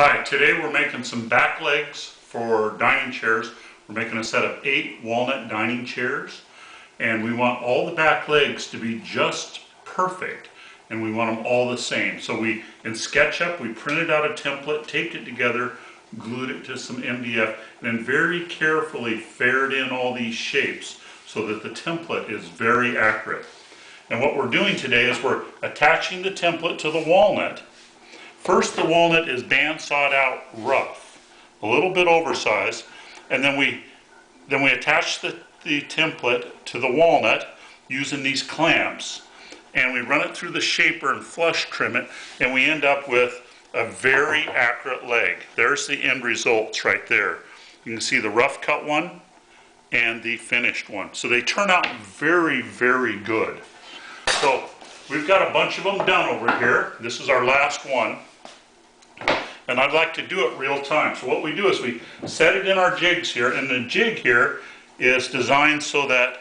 Hi, today we're making some back legs for dining chairs. We're making a set of 8 walnut dining chairs, and we want all the back legs to be just perfect, and we want them all the same. So in SketchUp, we printed out a template, taped it together, glued it to some MDF, and then very carefully faired in all these shapes so that the template is very accurate. And what we're doing today is we're attaching the template to the walnut. First, the walnut is band-sawed out rough, a little bit oversized, and then we attach the template to the walnut using these clamps, and we run it through the shaper and flush trim it, and we end up with a very accurate leg. There's the end results right there. You can see the rough cut one and the finished one. So they turn out very, very good. So we've got a bunch of them done over here. This is our last one. And I'd like to do it real time. So what we do is we set it in our jigs here, and the jig here is designed so that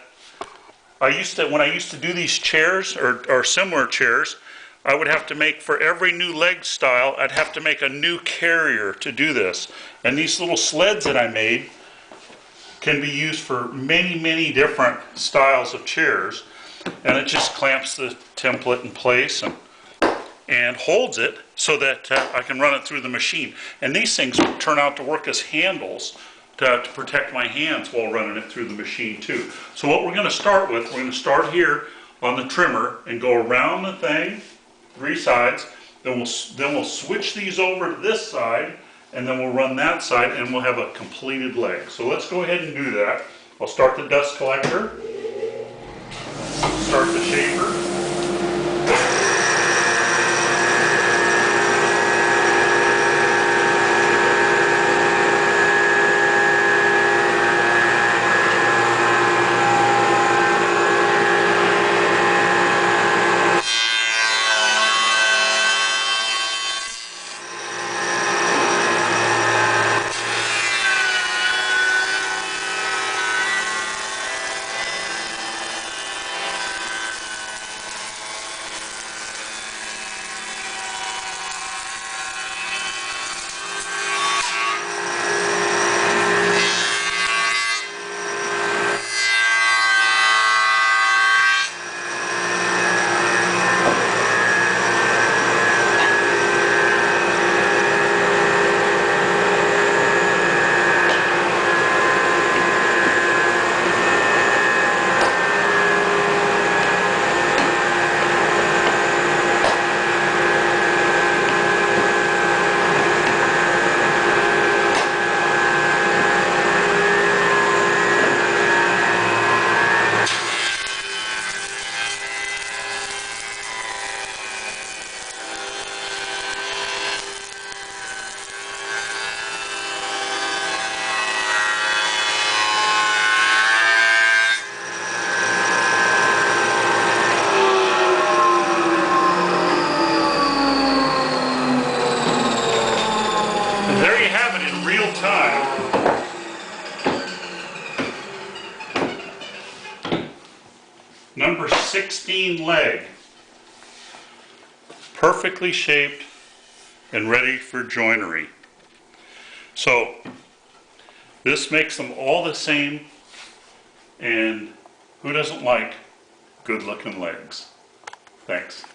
when I used to do these chairs or similar chairs, I would have to make, for every new leg style, I'd have to make a new carrier to do this. And these little sleds that I made can be used for many, many different styles of chairs. And it just clamps the template in place and holds it so that I can run it through the machine. And these things turn out to work as handles to protect my hands while running it through the machine too. So what we're going to start with, we're going to start here on the trimmer and go around the thing, 3 sides. Then we'll switch these over to this side, and then we'll run that side, and we'll have a completed leg. So let's go ahead and do that. I'll start the dust collector, start the shaper. There you have it in real time. Number 16 leg. Perfectly shaped and ready for joinery. So this makes them all the same, and who doesn't like good looking legs? Thanks.